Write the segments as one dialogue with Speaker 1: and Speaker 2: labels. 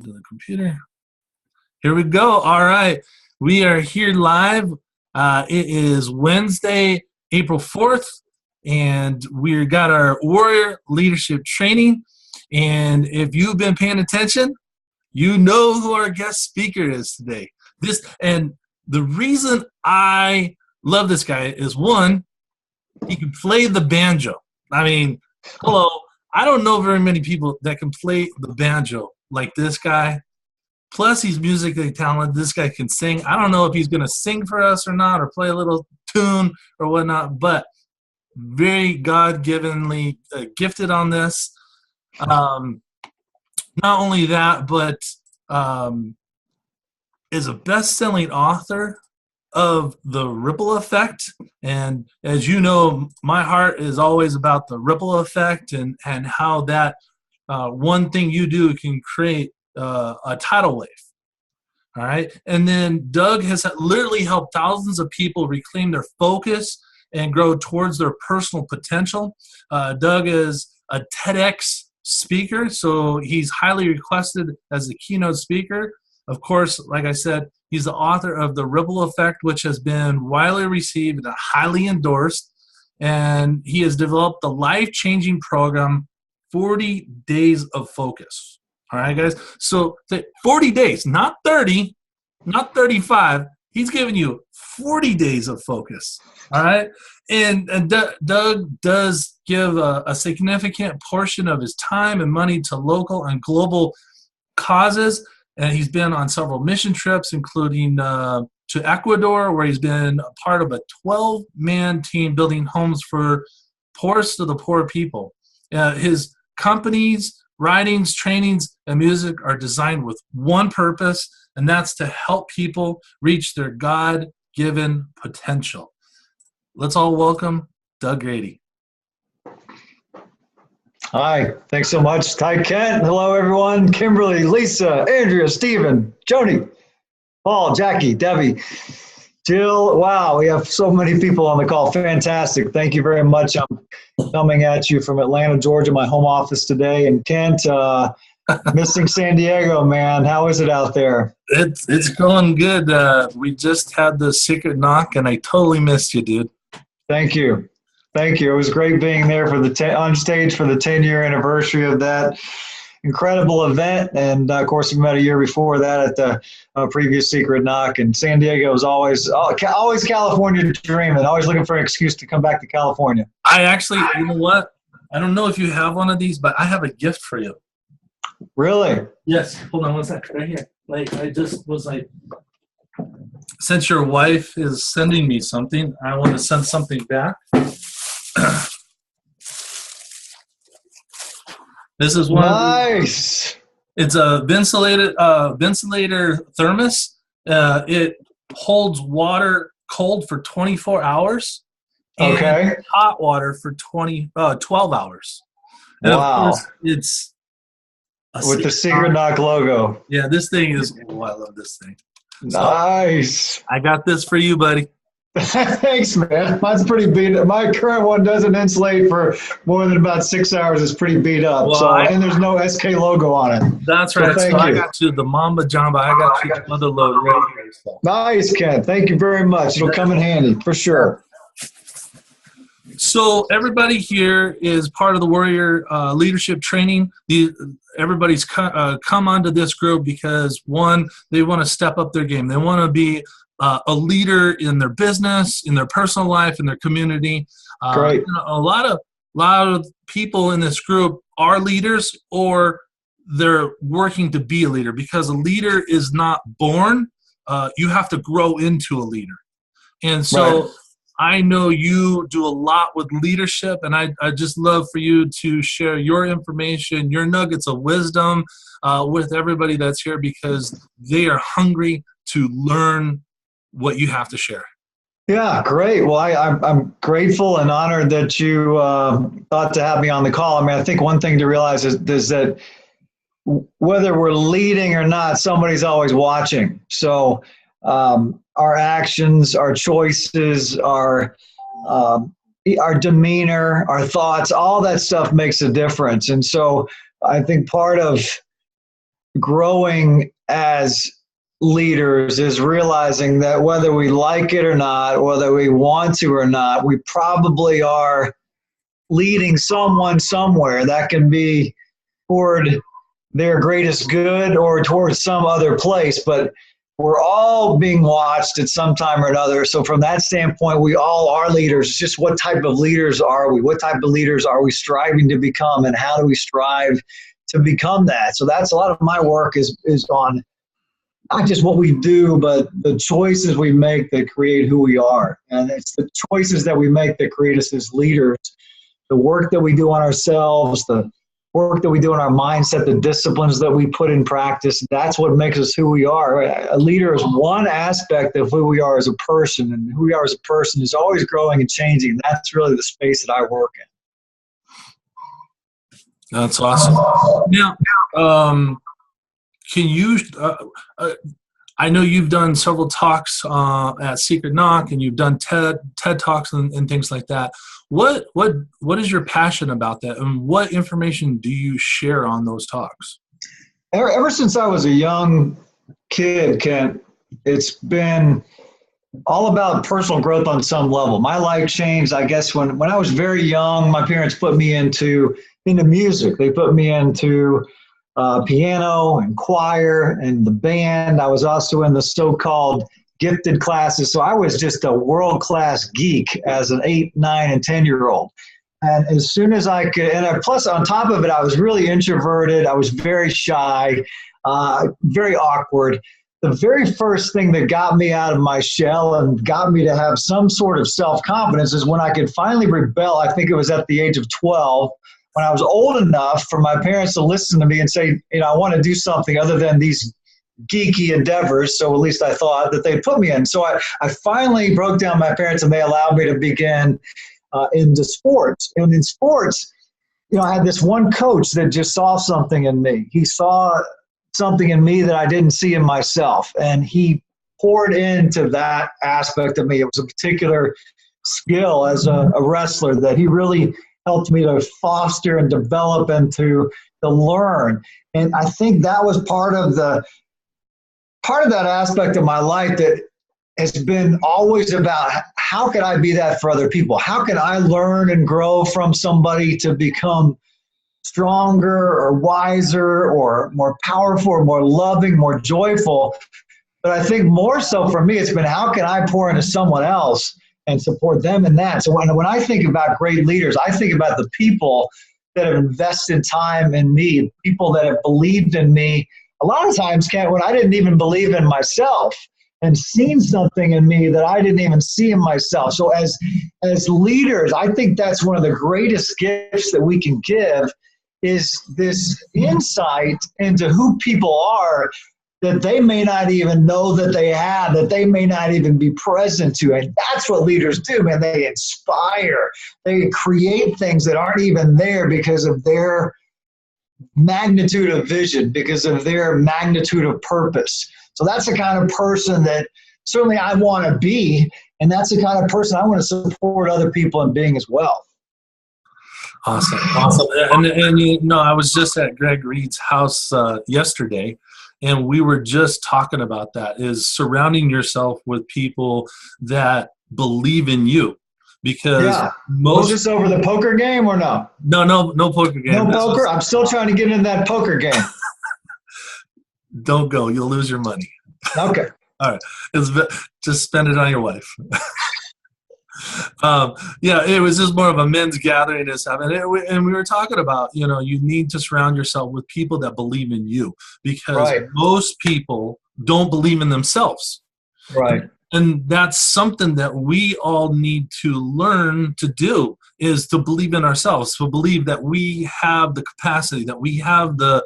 Speaker 1: to the computer. Here we go. All right. We are here live. It is Wednesday, April 4th, and we got our Warrior Leadership Training. And if you've been paying attention, you know who our guest speaker is today. And the reason I love this guy is, one, he can play the banjo. I mean, hello. I don't know very many people that can play the banjo like this guy. Plus, he's musically talented. This guy can sing. I don't know if he's going to sing for us or not, or play a little tune or whatnot, but very God-givenly gifted on this. Not only that, but is a best-selling author of The Ripple Effect. And as you know, my heart is always about the ripple effect and how that one thing you do can create a tidal wave. All right. And then Doug has literally helped thousands of people reclaim their focus and grow towards their personal potential. Doug is a TEDx speaker, so he's highly requested as a keynote speaker. Of course, like I said, he's the author of The Ripple Effect, which has been widely received and highly endorsed. And he has developed the life-changing program, 40 Days of Focus. All right, guys? So 40 days, not 30, not 35. He's giving you 40 days of focus. All right? And Doug does give a significant portion of his time and money to local and global causes. And he's been on several mission trips, including to Ecuador, where he's been a part of a 12-man team building homes for poorest of the poor people. His companies, writings, trainings, and music are designed with one purpose, and that's to help people reach their God-given potential. Let's all welcome Doug Grady.
Speaker 2: Hi, thanks so much. Ty Kent. Hello, everyone. Kimberly, Lisa, Andrea, Stephen, Joni, Paul, Jackie, Debbie, Jill. Wow, we have so many people on the call. Fantastic. Thank you very much. I'm coming at you from Atlanta, Georgia, my home office today. And Kent, missing San Diego, man. How is it out there?
Speaker 1: It's going good. We just had the secret knock, and I totally missed you, dude.
Speaker 2: Thank you. Thank you. It was great being there for on stage for the 10-year anniversary of that incredible event. And of course, we met a year before that at the previous Secret Knock. And San Diego is always California dreaming, always looking for an excuse to come back to California.
Speaker 1: I actually, you know what? I don't know if you have one of these, but I have a gift for you.
Speaker 2: Really?
Speaker 1: Yes. Hold on one second. Right here. Like, I just was like, since your wife is sending me something, I want to send something back. This is one.
Speaker 2: Nice.
Speaker 1: It's a ventilator thermos. It holds water cold for 24 hours.
Speaker 2: Okay.
Speaker 1: And hot water for 12 hours. And
Speaker 2: wow.
Speaker 1: Of course, it's
Speaker 2: with the Secret Knock logo.
Speaker 1: Yeah, this thing is. Oh, I love this thing.
Speaker 2: Nice.
Speaker 1: So, I got this for you, buddy.
Speaker 2: Thanks, man. Mine's pretty beat up. My current one doesn't insulate for more than about 6 hours. It's pretty beat up. Well, and there's no SK logo on it.
Speaker 1: That's right. So I got you the Mamba Jamba. I got you the other logo right here. So.
Speaker 2: Nice, Ken. Thank you very much. It'll come in handy for sure.
Speaker 1: So everybody here is part of the Warrior Leadership Training. Everybody's come onto this group because, one, they want to step up their game. They want to be a leader in their business, in their personal life, in their community.
Speaker 2: Great.
Speaker 1: A lot of people in this group are leaders, or they're working to be a leader, because a leader is not born. You have to grow into a leader. And so right. I know you do a lot with leadership, and I just love for you to share your information, your nuggets of wisdom with everybody that's here, because they are hungry to learn what you have to share.
Speaker 2: Yeah, great. Well, I'm grateful and honored that you thought to have me on the call. I mean, I think one thing to realize is that whether we're leading or not, somebody's always watching. So our actions, our choices, our demeanor, our thoughts, all that stuff makes a difference. And so I think part of growing as leaders is realizing that whether we like it or not, whether we want to or not, we probably are leading someone somewhere. That can be toward their greatest good or towards some other place, but we're all being watched at some time or another. So from that standpoint, we all are leaders. Just what type of leaders are we? What type of leaders are we striving to become, and how do we strive to become that? So that's a lot of my work is on not just what we do, but the choices we make that create who we are. And it's the choices that we make that create us as leaders. The work that we do on ourselves, the work that we do in our mindset, the disciplines that we put in practice, that's what makes us who we are. A leader is one aspect of who we are as a person, and who we are as a person is always growing and changing. That's really the space that I work in.
Speaker 1: That's awesome. Now, can you, I know you've done several talks at Secret Knock, and you've done TED Talks and things like that. What is your passion about that, and what information do you share on those talks?
Speaker 2: Ever since I was a young kid, Kent, it's been all about personal growth on some level. My life changed, I guess, when I was very young. My parents put me into music. They put me into piano and choir and the band. I was also in the so-called gifted classes. So I was just a world-class geek as an 8, 9, and 10-year-old. And as soon as I could, and plus on top of it, I was really introverted. I was very shy, very awkward. The very first thing that got me out of my shell and got me to have some sort of self-confidence is when I could finally rebel. I think it was at the age of 12, when I was old enough for my parents to listen to me and say, I want to do something other than these geeky endeavors. So at least I thought that they'd put me in. So I finally broke down my parents, and they allowed me to begin into sports. And in sports, I had this one coach that just saw something in me. He saw something in me that I didn't see in myself. And he poured into that aspect of me. It was a particular skill as a wrestler that he really helped me to foster and develop and to learn. And I think that was part of that aspect of my life that has been always about how can I be that for other people? How can I learn and grow from somebody to become stronger or wiser or more powerful or more loving, more joyful? But I think more so for me, it's been how can I pour into someone else and support them in that? So when I think about great leaders, I think about the people that have invested time in me, people that have believed in me. A lot of times, Kent, when I didn't even believe in myself and seen something in me that I didn't even see in myself. So as leaders, I think that's one of the greatest gifts that we can give is this insight into who people are that they may not even know that they have, that they may not even be present to. And that's what leaders do, man. They inspire. They create things that aren't even there because of their magnitude of vision, because of their magnitude of purpose. So that's the kind of person that certainly I want to be, and that's the kind of person I want to support other people in being as well.
Speaker 1: Awesome. And I was just at Greg Reed's house yesterday, and we were just talking about that, is surrounding yourself with people that believe in you. Because
Speaker 2: was this over the poker game or no?
Speaker 1: No poker game.
Speaker 2: No poker? I'm still trying to get into that poker game.
Speaker 1: Don't go. You'll lose your money.
Speaker 2: Okay.
Speaker 1: All right. Just spend it on your wife. It was just more of a men's gathering and stuff. And we were talking about, you need to surround yourself with people that believe in you, because most people don't believe in themselves.
Speaker 2: Right.
Speaker 1: And that's something that we all need to learn to do, is to believe in ourselves, to believe that we have the capacity, that we have the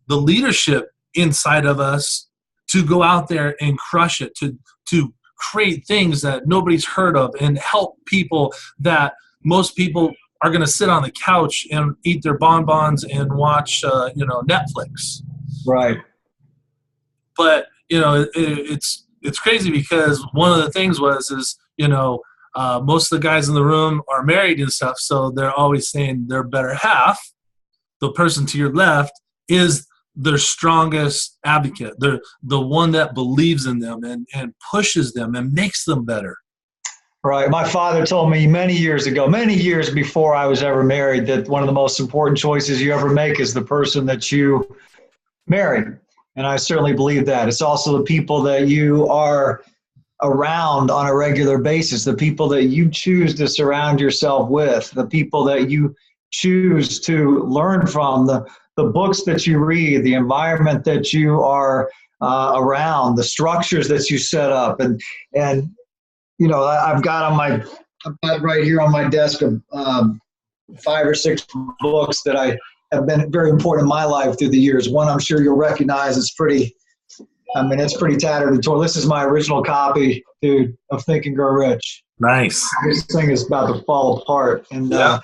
Speaker 1: leadership inside of us to go out there and crush it, to create things that nobody's heard of and help people that most people are going to sit on the couch and eat their bonbons and watch, Netflix.
Speaker 2: Right.
Speaker 1: But, it's crazy, because one of the things most of the guys in the room are married and stuff, so they're always saying their better half, the person to your left, is their strongest advocate. They're the one that believes in them and pushes them and makes them better.
Speaker 2: Right. My father told me many years ago, many years before I was ever married, that one of the most important choices you ever make is the person that you marry. And I certainly believe that. It's also the people that you are around on a regular basis, the people that you choose to surround yourself with, the people that you choose to learn from, the books that you read, the environment that you are around, the structures that you set up. And you know, I've got right here on my desk 5 or 6 books that I have been very important in my life through the years. One I'm sure you'll recognize is it's pretty tattered and torn. This is my original copy, dude, of Think and Grow Rich.
Speaker 1: Nice.
Speaker 2: This thing is about to fall apart. And
Speaker 1: yeah.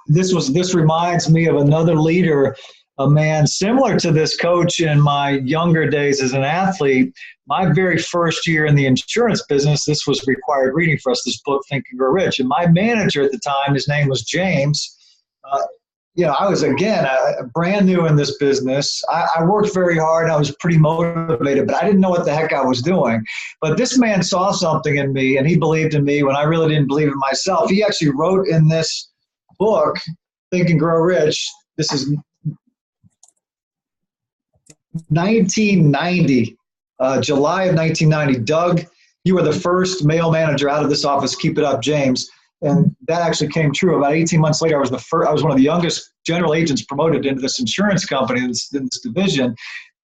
Speaker 2: This reminds me of another leader, a man similar to this coach in my younger days as an athlete. My very first year in the insurance business, this was required reading for us, this book, Think and Grow Rich. And my manager at the time, his name was James. I was, again, brand new in this business. I worked very hard. I was pretty motivated, but I didn't know what the heck I was doing. But this man saw something in me, and he believed in me when I really didn't believe in myself. He actually wrote in this book, Think and Grow Rich, this is 1990, July of 1990. Doug, you were the first male manager out of this office. Keep it up, James. And that actually came true. About 18 months later, I was one of the youngest general agents promoted into this insurance company in this division.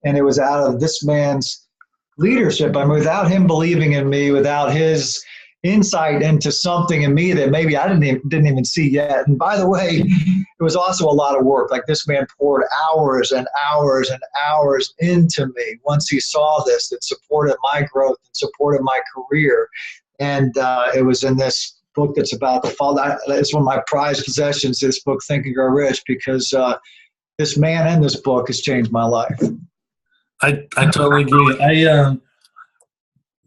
Speaker 2: And it was out of this man's leadership. I mean, without him believing in me, without his insight into something in me that maybe I didn't even see yet. And by the way, it was also a lot of work. Like, this man poured hours and hours and hours into me once he saw this. It supported my growth and supported my career. And it was in this book that's about to fall. It's one of my prized possessions, this book, Think and Grow Rich, because this man in this book has changed my life.
Speaker 1: I totally agree.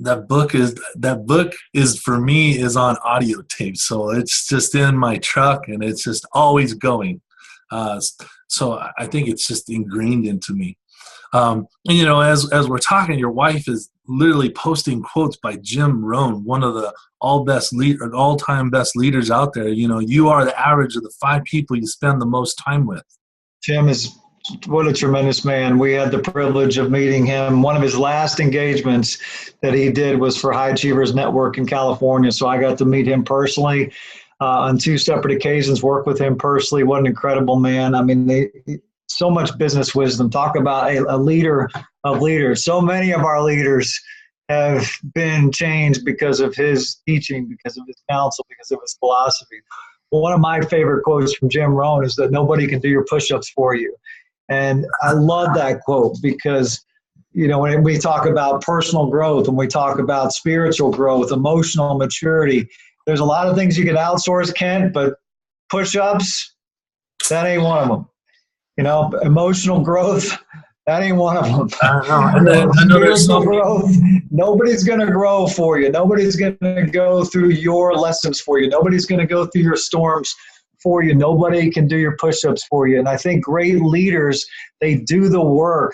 Speaker 1: That book is for me is on audio tape, so it's just in my truck and it's just always going. So I think it's just ingrained into me. And as we're talking, your wife is literally posting quotes by Jim Rohn, one of the all-time best leaders out there. You are the average of the 5 people you spend the most time with.
Speaker 2: Jim is what a tremendous man. We had the privilege of meeting him. One of his last engagements that he did was for High Achievers Network in California. So I got to meet him personally on 2 separate occasions, work with him personally. What an incredible man. I mean, so much business wisdom. Talk about a leader of leaders. So many of our leaders have been changed because of his teaching, because of his counsel, because of his philosophy. One of my favorite quotes from Jim Rohn is that nobody can do your push-ups for you. And I love that quote because, when we talk about personal growth, when we talk about spiritual growth, emotional maturity, there's a lot of things you can outsource, Kent, but push-ups, that ain't one of them. Emotional growth, that ain't one of them.
Speaker 1: I know there's some
Speaker 2: growth. Nobody's going to grow for you. Nobody's going to go through your lessons for you. Nobody's going to go through your storms for you. Nobody can do your push-ups for you. And I think great leaders, they do the work.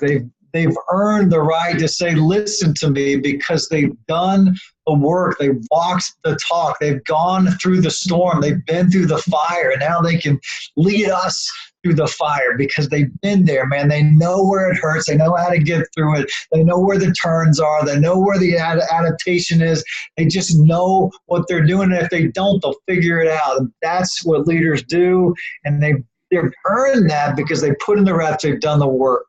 Speaker 2: They've earned the right to say, listen to me, because they've done the work. They've walked the talk. They've gone through the storm. They've been through the fire. And now they can lead us through the fire because they've been there, man. They know where it hurts. They know how to get through it. They know where the turns are. They know where the adaptation is. They just know what they're doing. And if they don't, they'll figure it out. And that's what leaders do. And they've earned that because they put in the reps. They've done the work.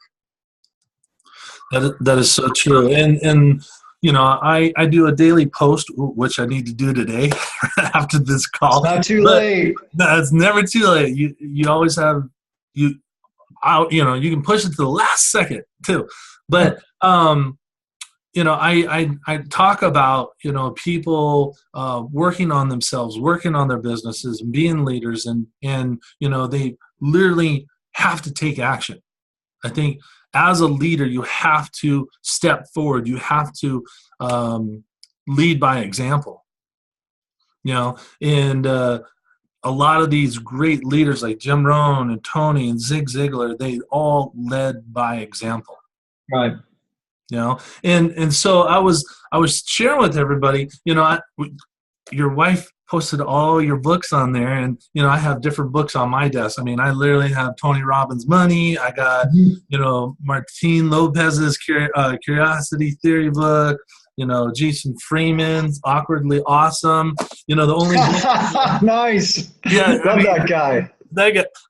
Speaker 1: That is so true. And I do a daily post, which I need to do today after this call.
Speaker 2: It's not too late.
Speaker 1: No, it's never too late. You always have you can push it to the last second too. But I talk about people working on themselves, working on their businesses, and being leaders, and they literally have to take action. I think as a leader, you have to step forward. You have to lead by example. And a lot of these great leaders like Jim Rohn and Tony and Zig Ziglar, they all led by example.
Speaker 2: Right.
Speaker 1: And so I was sharing with everybody, your wife posted all your books on there, and I have different books on my desk. I mean, I literally have Tony Robbins' Money. I got Martin Lopez's Curiosity Theory book. Jason Freeman's Awkwardly Awesome. The only
Speaker 2: nice.
Speaker 1: Yeah,
Speaker 2: love that guy.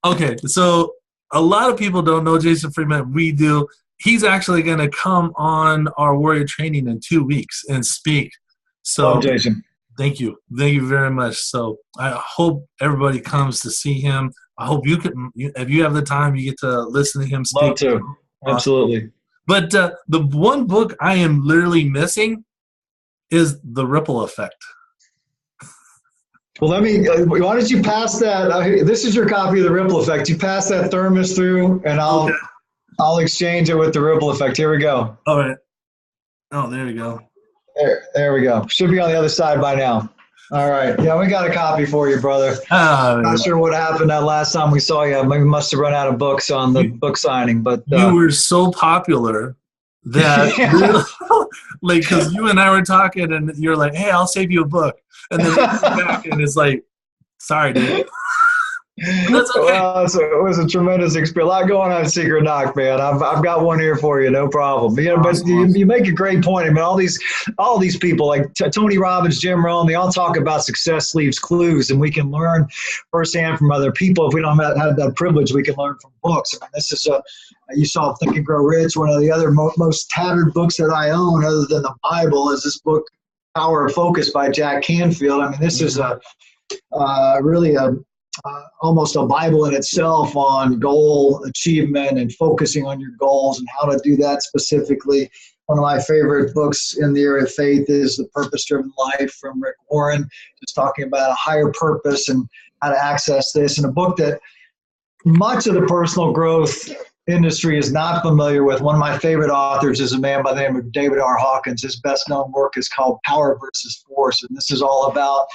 Speaker 1: Okay, so a lot of people don't know Jason Freeman. We do. He's actually going to come on our Warrior Training in 2 weeks and speak. So,
Speaker 2: love Jason.
Speaker 1: Thank you very much. So I hope everybody comes to see him. I hope you can, if you have the time, you get to listen to him speak.
Speaker 2: Love to. Absolutely.
Speaker 1: But the one book I am literally missing is The Ripple Effect.
Speaker 2: Well, why don't you pass that? This is your copy of The Ripple Effect. You pass that thermos through, and I'll exchange it with The Ripple Effect. Here we go.
Speaker 1: All right. Oh, there we go.
Speaker 2: There we go. Should be on the other side by now. All right. Yeah, we got a copy for you, brother. Not sure what happened that last time we saw you. Maybe must have run out of books on the book signing. But
Speaker 1: you were so popular that, like, because you and I were talking, and you're like, "Hey, I'll save you a book," and then we come back, and it's like, "Sorry, dude." That's okay.
Speaker 2: Well, it was a tremendous experience. A lot going on at Secret Knock, man. I've got one here for you, no problem. But you make a great point. I mean, all these people like Tony Robbins, Jim Rohn, they all talk about success leaves clues, and we can learn firsthand from other people. If we don't have that privilege, we can learn from books. I mean, this is you saw Think and Grow Rich. One of the other most tattered books that I own, other than the Bible, is this book, Power of Focus by Jack Canfield. I mean, this is really almost a Bible in itself on goal achievement and focusing on your goals and how to do that specifically. One of my favorite books in the area of faith is The Purpose-Driven Life from Rick Warren, just talking about a higher purpose and how to access this. And a book that much of the personal growth industry is not familiar with. One of my favorite authors is a man by the name of David R. Hawkins. His best-known work is called Power versus Force, and this is all about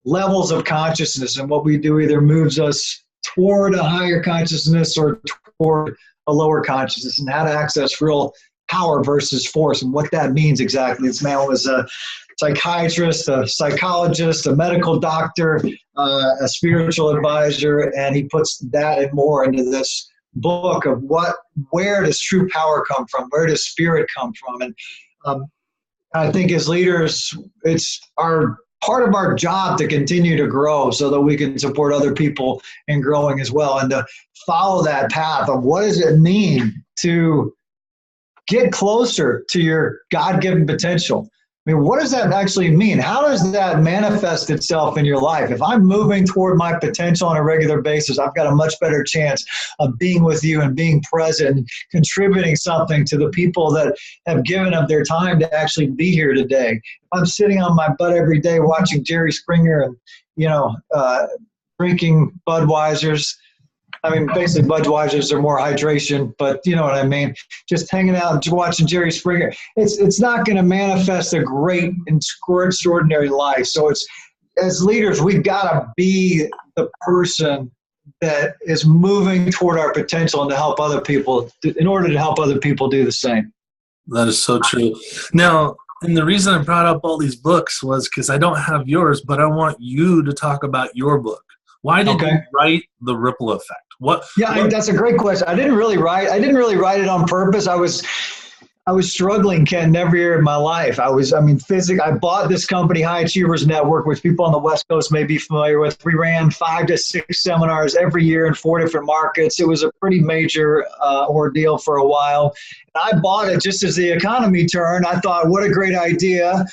Speaker 2: levels of consciousness, and what we do either moves us toward a higher consciousness or toward a lower consciousness, and how to access real power versus force and what that means exactly. This man was a psychiatrist, a psychologist, a medical doctor, a spiritual advisor, and he puts that and more into this book of where does true power come from? Where does spirit come from? And I think as leaders, it's part of our job to continue to grow so that we can support other people in growing as well, and to follow that path of what does it mean to get closer to your God-given potential. I mean, what does that actually mean? How does that manifest itself in your life? If I'm moving toward my potential on a regular basis, I've got a much better chance of being with you and being present and contributing something to the people that have given up their time to actually be here today. If I'm sitting on my butt every day watching Jerry Springer and, drinking Budweisers, I mean, basically Budweisers are more hydration, but you know what I mean. Just hanging out and watching Jerry Springer, it's not going to manifest a great and extraordinary life. So it's, as leaders, we've got to be the person that is moving toward our potential and to help other people, in order to help other people do the same.
Speaker 1: That is so true. Now, and the reason I brought up all these books was because I don't have yours, but I want you to talk about your book. Why did you write The Ripple Effect?
Speaker 2: That's a great question. I didn't really write it on purpose. I was struggling, Ken, every year of my life. I bought this company, High Achievers Network, which people on the West Coast may be familiar with. We ran 5 to 6 seminars every year in 4 different markets. It was a pretty major ordeal for a while. And I bought it just as the economy turned. I thought, what a great idea.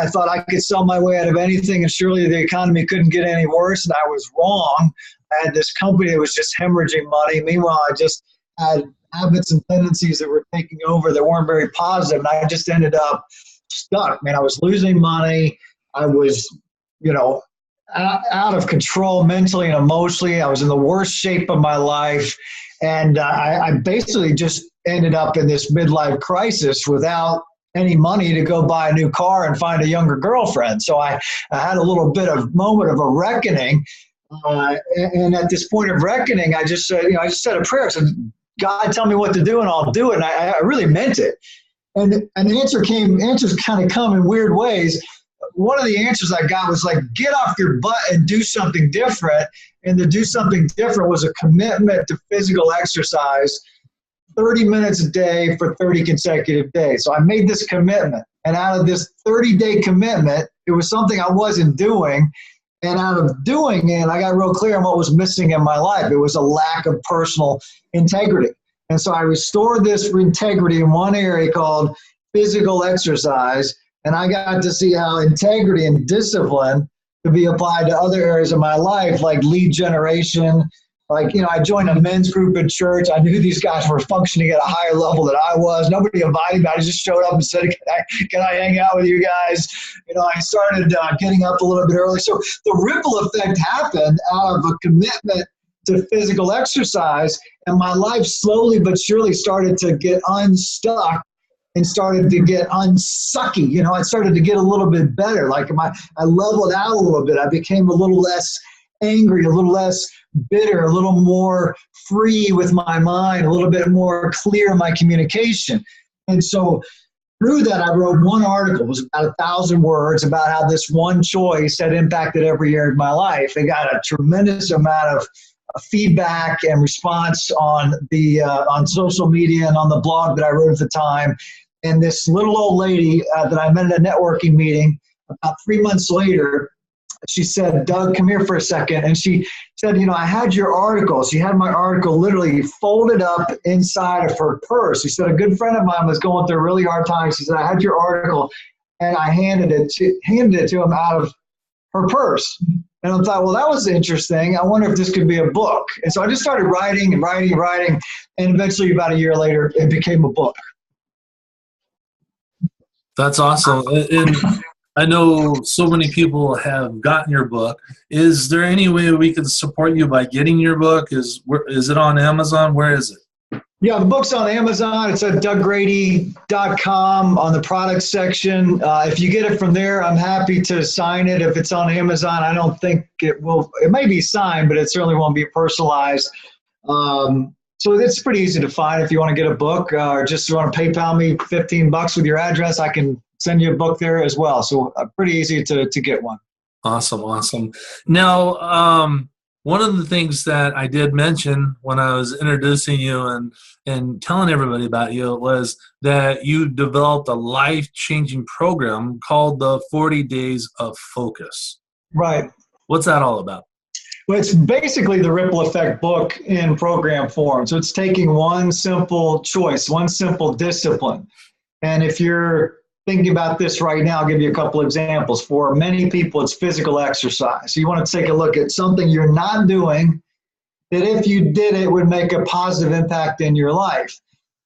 Speaker 2: I thought I could sell my way out of anything, and surely the economy couldn't get any worse. And I was wrong. I had this company that was just hemorrhaging money. Meanwhile, I just had habits and tendencies that were taking over that weren't very positive, and I just ended up stuck. Man, I was losing money. I was, out of control mentally and emotionally. I was in the worst shape of my life, and I basically just ended up in this midlife crisis without any money to go buy a new car and find a younger girlfriend. So I had a little bit of moment of a reckoning. And at this point of reckoning, I just said, I just said a prayer. I said, God, tell me what to do and I'll do it. And I really meant it. And answers kind of come in weird ways. One of the answers I got was like, get off your butt and do something different. And to do something different was a commitment to physical exercise, 30 minutes a day for 30 consecutive days. So I made this commitment. And out of this 30-day commitment, it was something I wasn't doing. And out of doing it, I got real clear on what was missing in my life. It was a lack of personal integrity. And so I restored this integrity in one area called physical exercise. And I got to see how integrity and discipline could be applied to other areas of my life, like lead generation. Like, I joined a men's group at church. I knew these guys were functioning at a higher level than I was. Nobody invited me. I just showed up and said, can I hang out with you guys? I started getting up a little bit early. So the ripple effect happened out of a commitment to physical exercise. And my life slowly but surely started to get unstuck and started to get unsucky. I started to get a little bit better. Like I leveled out a little bit. I became a little less angry, a little less bitter, a little more free with my mind, a little bit more clear in my communication. And so through that, I wrote one article. It was about 1,000 words about how this one choice had impacted every area of my life. It got a tremendous amount of feedback and response on on social media and on the blog that I wrote at the time. And this little old lady that I met at a networking meeting about 3 months later, she said, Doug, come here for a second. And she said, I had your article. She had my article literally folded up inside of her purse. She said, a good friend of mine was going through a really hard time. She said, I had your article, and I handed it to him out of her purse. And I thought, well, that was interesting. I wonder if this could be a book. And so I just started writing. And eventually, about a year later, it became a book.
Speaker 1: That's awesome. And I know so many people have gotten your book. Is there any way we can support you by getting your book? Is it on Amazon? Where is it?
Speaker 2: Yeah, the book's on Amazon. It's at douggrady.com on the products section. If you get it from there, I'm happy to sign it. If it's on Amazon, I don't think it will. It may be signed, but it certainly won't be personalized. So it's pretty easy to find if you want to get a book, or just want to PayPal me $15 with your address. I can send you a book there as well. So pretty easy to get one.
Speaker 1: Awesome. Now, one of the things that I did mention when I was introducing you and telling everybody about you was that you developed a life-changing program called the 40 Days of Focus.
Speaker 2: Right.
Speaker 1: What's that all about?
Speaker 2: Well, it's basically the ripple effect book in program form. So it's taking one simple choice, one simple discipline. And if you're thinking about this right now, I'll give you a couple examples. For many people, it's physical exercise. So you want to take a look at something you're not doing that if you did it would make a positive impact in your life.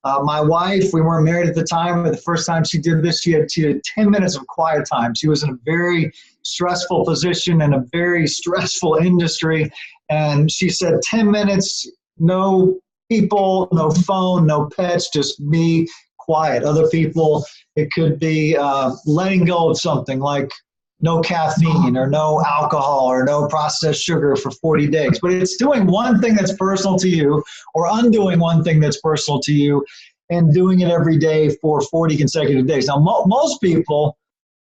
Speaker 2: My wife, we weren't married at the time, but the first time she did this, she had 10 minutes of quiet time. She was in a very stressful position in a very stressful industry. And she said 10 minutes, no people, no phone, no pets, just me, quiet. Other people, it could be letting go of something like no caffeine or no alcohol or no processed sugar for 40 days. But it's doing one thing that's personal to you or undoing one thing that's personal to you and doing it every day for 40 consecutive days. Now, most people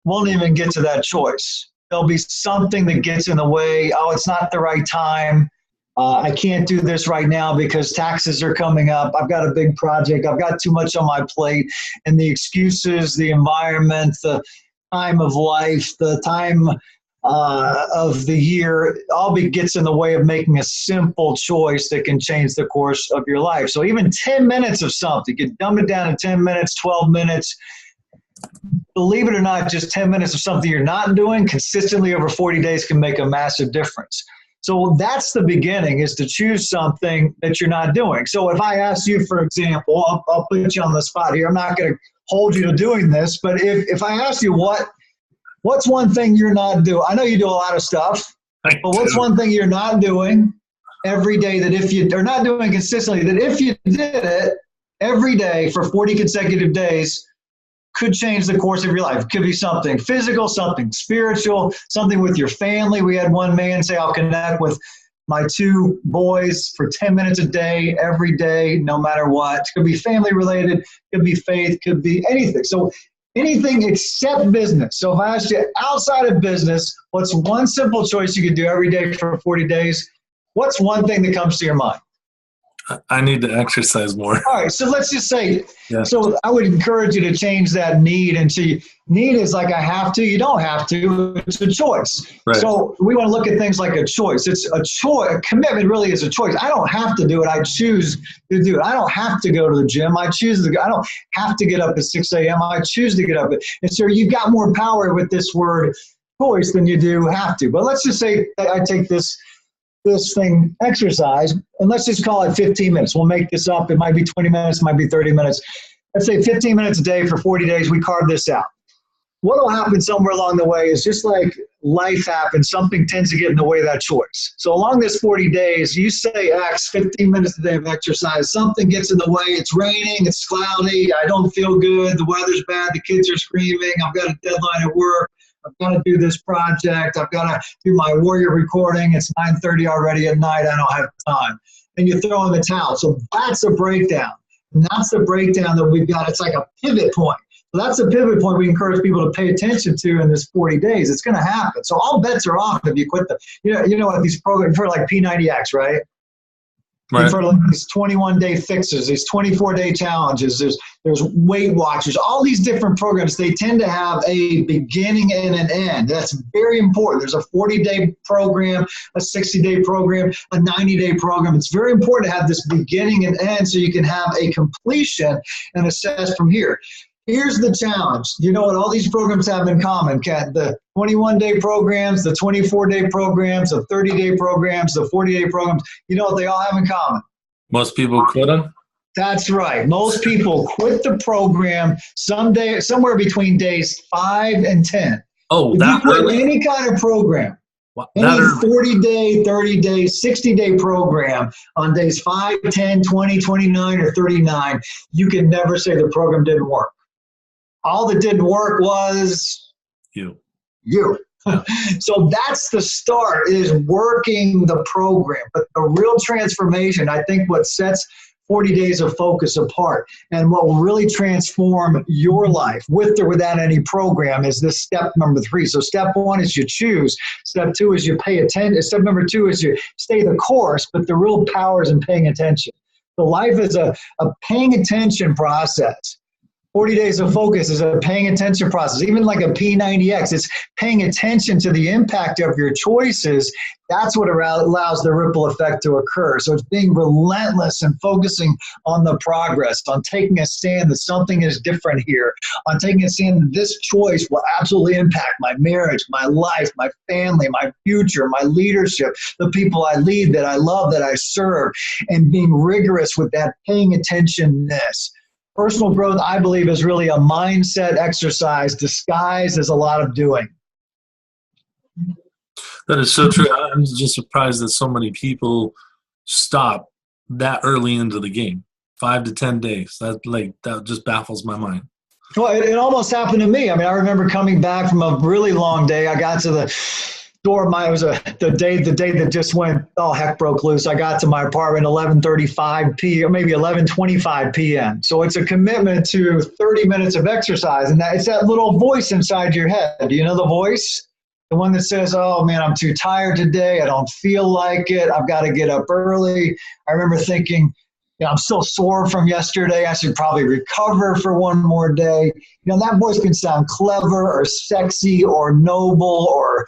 Speaker 2: won't even get to that choice. There'll be something that gets in the way. Oh, it's not the right time. I can't do this right now because taxes are coming up. I've got a big project. I've got too much on my plate. And the excuses, the environment, the time of life, the time of the year, all gets in the way of making a simple choice that can change the course of your life. So even 10 minutes of something, you can dumb it down to 10 minutes, 12 minutes. Believe it or not, just 10 minutes of something you're not doing consistently over 40 days can make a massive difference. So that's the beginning, is to choose something that you're not doing. So if I ask you, for example, I'll put you on the spot here. I'm not going to hold you to doing this, but if I ask you what's one thing you're not doing? I know you do a lot of stuff, but what's one thing you're not doing every day that if you are not doing consistently, that if you did it every day for 40 consecutive days, could change the course of your life. It could be something physical, something spiritual, something with your family. We had one man say, I'll connect with my two boys for 10 minutes a day, every day, no matter what. It could be family related, could be faith, could be anything. So anything except business. So if I asked you outside of business, what's one simple choice you could do every day for 40 days? What's one thing that comes to your mind?
Speaker 1: I need to exercise more.
Speaker 2: All right, so let's just say,
Speaker 1: Yeah.
Speaker 2: so I would encourage you to change that need into need is like I have to, you don't have to, it's a choice.
Speaker 1: Right.
Speaker 2: So we want to look at things like a choice. It's a choice, a commitment really is a choice. I don't have to do it, I choose to do it. I don't have to go to the gym, I choose to go. I don't have to get up at 6 a.m., I choose to get up. And so you've got more power with this word choice than you do have to. But let's just say I take this thing exercise, and let's just call it 15 minutes. We'll make this up. It might be 20 minutes, might be 30 minutes. Let's say 15 minutes a day for 40 days. We carve this out. What will happen somewhere along the way is just like life happens, something tends to get in the way of that choice. So along this 40 days, you say X, 15 minutes a day of exercise, something gets in the way. It's raining, it's cloudy, I don't feel good, the weather's bad, the kids are screaming, I've got a deadline at work. I've got to do this project. I've got to do my warrior recording. It's 9:30 already at night. I don't have time. And you throw in the towel. So that's a breakdown. And that's the breakdown that we've got. It's like a pivot point. So that's a pivot point we encourage people to pay attention to in this 40 days. It's going to happen. So all bets are off if you quit them. You know what these programs, for like P90X, right?
Speaker 1: Right.
Speaker 2: For like these 21-day fixes, these 24-day challenges, there's Weight Watchers, all these different programs, they tend to have a beginning and an end. That's very important. There's a 40-day program, a 60-day program, a 90-day program. It's very important to have this beginning and end so you can have a completion and assess from here. Here's the challenge. You know what all these programs have in common, Kat? The 21-day programs, the 24-day programs, the 30-day programs, the 40-day programs. You know what they all have in common?
Speaker 1: Most people quit them?
Speaker 2: That's right. Most people quit the program somewhere between days 5 and 10.
Speaker 1: Oh,
Speaker 2: if
Speaker 1: that
Speaker 2: you quit
Speaker 1: early?
Speaker 2: any kind of program, any
Speaker 1: That early?
Speaker 2: 40-day, 30-day, 60-day program on days 5, 10, 20, 29, or 39, you can never say the program didn't work. All that didn't work was
Speaker 1: You.
Speaker 2: So that's the start, is working the program. But the real transformation, I think what sets 40 days of focus apart and what will really transform your life with or without any program is this step number 3. So step 1 is you choose. Step 2 is you pay attention. Step number 2 is you stay the course, but the real power is in paying attention. So life is a paying attention process. 40 days of focus is a paying attention process. Even like a P90X, it's paying attention to the impact of your choices. That's what allows the ripple effect to occur. So it's being relentless and focusing on the progress, on taking a stand that something is different here, on taking a stand that this choice will absolutely impact my marriage, my life, my family, my future, my leadership, the people I lead, that I love, that I serve, and being rigorous with that paying attentionness. Personal growth, I believe, is really a mindset exercise disguised as a lot of doing.
Speaker 1: That is so true. I'm just surprised that so many people stop that early into the game. 5 to 10 days. That just baffles my mind.
Speaker 2: Well, it almost happened to me. I mean, I remember coming back from a really long day. I got to the door. It was the day that just went, oh, heck broke loose. I got to my apartment 11:35 p.m., maybe 11:25 p.m. So it's a commitment to 30 minutes of exercise. And it's that little voice inside your head. Do you know the voice? The one that says, oh, man, I'm too tired today. I don't feel like it. I've got to get up early. I remember thinking, I'm still sore from yesterday. I should probably recover for one more day. That voice can sound clever or sexy or noble or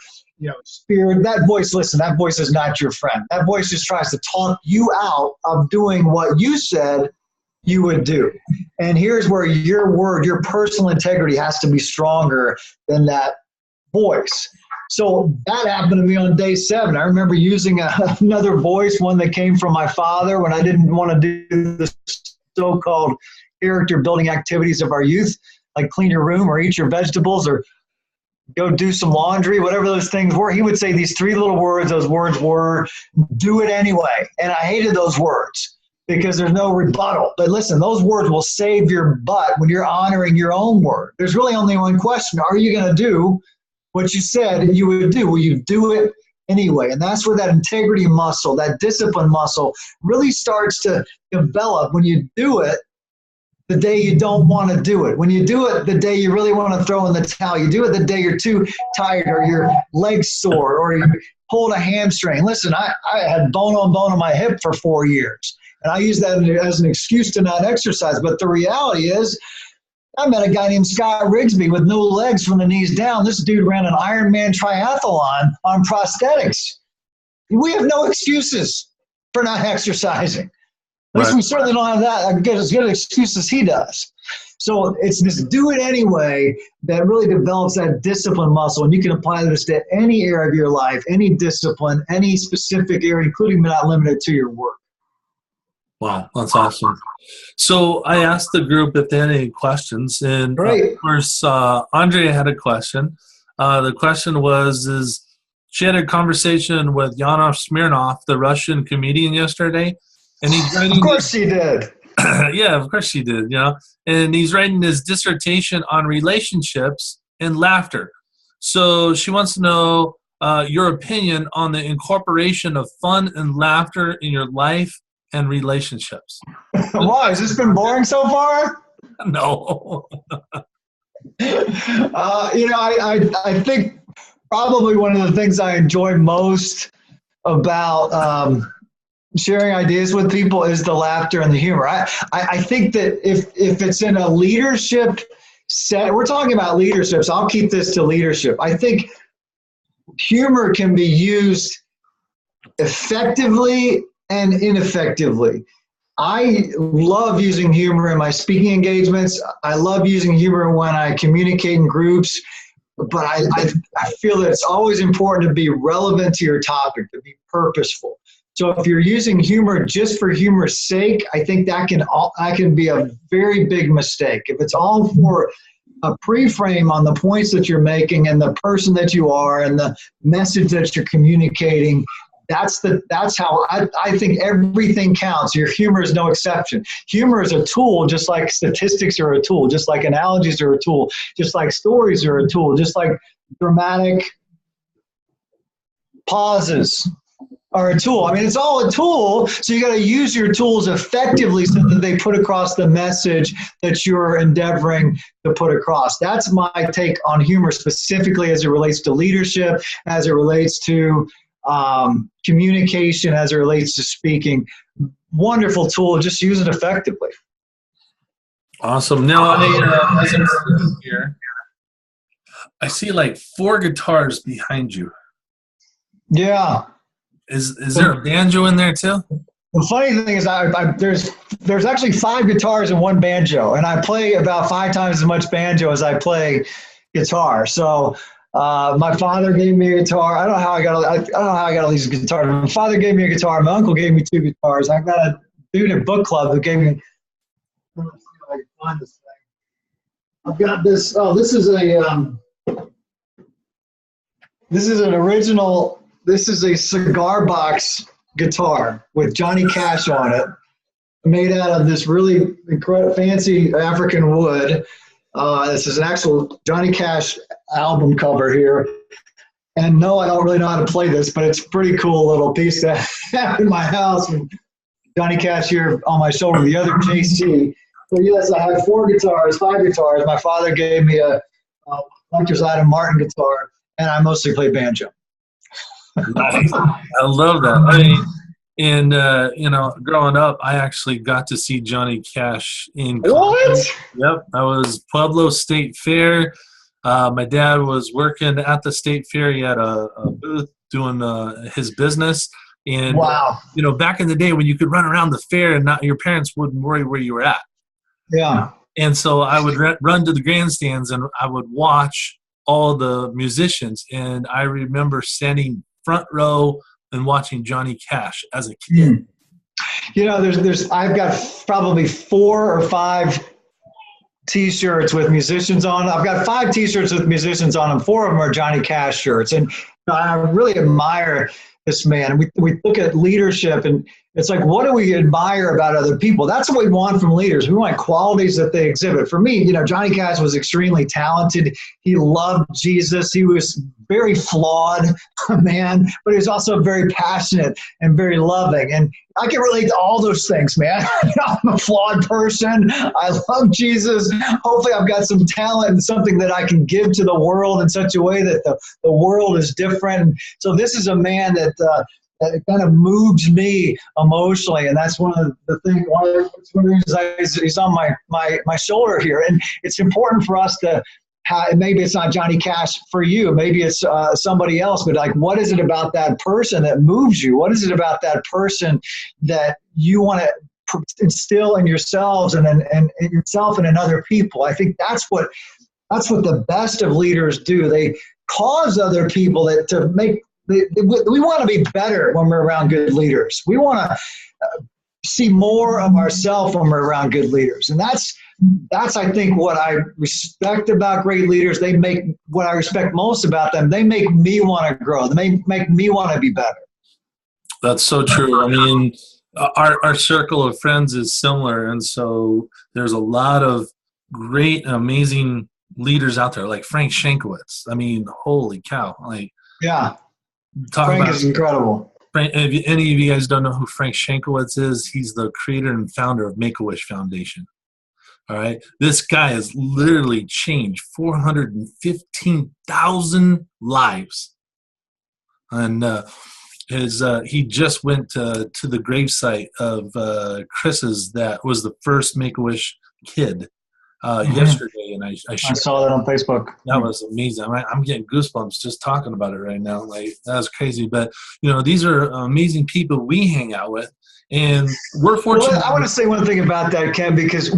Speaker 2: spirit. That voice is not your friend. That voice just tries to talk you out of doing what you said you would do. And here's where your personal integrity has to be stronger than that voice. So that happened to me on day 7. I remember using another voice, one that came from my father, when I didn't want to do the so-called character building activities of our youth, like clean your room or eat your vegetables or go do some laundry, whatever those things were. He would say these 3 little words. Those words were, do it anyway. And I hated those words. because there's no rebuttal. But listen, those words will save your butt when you're honoring your own word. There's really only one question. Are you going to do what you said you would do? Will you do it anyway? And that's where that integrity muscle, that discipline muscle really starts to develop when you do it the day you don't want to do it. When you do it the day you really want to throw in the towel. You do it the day you're too tired or your leg's sore or you pulled a hamstring. Listen, I had bone on my hip for 4 years. And I use that as an excuse to not exercise. But the reality is, I met a guy named Scott Rigsby with no legs from the knees down. This dude ran an Ironman triathlon on prosthetics. We have no excuses for not exercising. At least we certainly don't have that as good an excuse as he does. So it's this do it anyway that really develops that discipline muscle. And you can apply this to any area of your life, any discipline, any specific area, including but not limited to your work.
Speaker 1: Wow, that's awesome. So I asked the group if they had any questions, and of course, Andrea had a question. The question was, she had a conversation with Yanov Smirnov, the Russian comedian, yesterday, and he's writing.
Speaker 2: Of course she did.
Speaker 1: Yeah, of course she did. And he's writing his dissertation on relationships and laughter. So she wants to know your opinion on the incorporation of fun and laughter in your life and relationships.
Speaker 2: Why? Has this been boring so far?
Speaker 1: No.
Speaker 2: I think probably one of the things I enjoy most about sharing ideas with people is the laughter and the humor. I think that if it's in a leadership set, we're talking about leadership, so I'll keep this to leadership. I think humor can be used effectively and ineffectively. I love using humor in my speaking engagements. I love using humor when I communicate in groups, but I feel that it's always important to be relevant to your topic, to be purposeful. So if you're using humor just for humor's sake, I think that can be a very big mistake. If it's all for a pre-frame on the points that you're making and the person that you are and the message that you're communicating, that's how I think everything counts. Your humor is no exception. Humor is a tool, just like statistics are a tool, just like analogies are a tool, just like stories are a tool, just like dramatic pauses are a tool. I mean, it's all a tool, so you got to use your tools effectively so that they put across the message that you're endeavoring to put across. That's my take on humor, specifically as it relates to leadership, as it relates to communication, as it relates to speaking. Wonderful tool. Just use it effectively.
Speaker 1: Awesome. Now, as I'm sitting here, I see like 4 guitars behind you.
Speaker 2: Yeah.
Speaker 1: Is there a banjo in there too?
Speaker 2: The funny thing is, there's actually 5 guitars and 1 banjo, and I play about 5 times as much banjo as I play guitar. So my father gave me a guitar. I don't know how I got all these guitars. My father gave me a guitar. My uncle gave me 2 guitars. I got a dude at book club who gave me. Let's see if I can find this thing. I've got this. Oh, this is an original. This is a cigar box guitar with Johnny Cash on it, made out of this really incredible, fancy African wood. This is an actual Johnny Cash album cover here. And no, I don't really know how to play this, but it's a pretty cool little piece to have in my house. And Johnny Cash here on my shoulder, the other JC. So yes, I have 4 guitars, 5 guitars. My father gave me a Collector's Item Martin guitar, and I mostly play banjo.
Speaker 1: Nice. I love that. I mean, and growing up, I actually got to see Johnny Cash in
Speaker 2: What?
Speaker 1: Yep, I was Pueblo State Fair. My dad was working at the state fair. He had a booth doing his business. And
Speaker 2: wow.
Speaker 1: Back in the day when you could run around the fair and your parents wouldn't worry where you were at.
Speaker 2: Yeah.
Speaker 1: And so I would run to the grandstands and I would watch all the musicians. And I remember standing front row and watching Johnny Cash as a kid.
Speaker 2: I've got probably 4 or 5 T-shirts with musicians on. I've got 5 T-shirts with musicians on them. 4 of them are Johnny Cash shirts, and I really admire this man. We look at leadership, and It's like, what do we admire about other people? That's what we want from leaders. We want qualities that they exhibit. For me, Johnny Cash was extremely talented. He loved Jesus. He was very flawed man, but he was also very passionate and very loving. And I can relate to all those things, man. I'm a flawed person. I love Jesus. Hopefully I've got some talent and something that I can give to the world in such a way that the world is different. So this is a man that kind of moves me emotionally, and that's one of the things. One of the reasons he's on my shoulder here, and it's important for us to. Maybe it's not Johnny Cash for you. Maybe it's somebody else. But like, what is it about that person that moves you? What is it about that person that you want to instill in yourselves and in yourself and in other people? I think that's what the best of leaders do. They cause other people to make. We want to be better when we're around good leaders. We want to see more of ourselves when we're around good leaders, and that's I think what I respect about great leaders. They make what I respect most about them. They make me want to grow. They make me want to be better.
Speaker 1: That's so true. I mean, our circle of friends is similar, and so there's a lot of great, amazing leaders out there, like Frank Shankowitz. I mean, holy cow! Like,
Speaker 2: yeah. Frank is incredible.
Speaker 1: If any of you guys don't know who Frank Shankowitz is, he's the creator and founder of Make-A-Wish Foundation. All right? This guy has literally changed 415,000 lives. And he just went to the gravesite of Chris's that was the first Make-A-Wish kid yesterday, and I
Speaker 2: saw that on Facebook.
Speaker 1: That was amazing. I'm getting goosebumps just talking about it right now. Like, that was crazy. But these are amazing people we hang out with, and we're fortunate.
Speaker 2: Well, I want to say one thing about that, Ken, because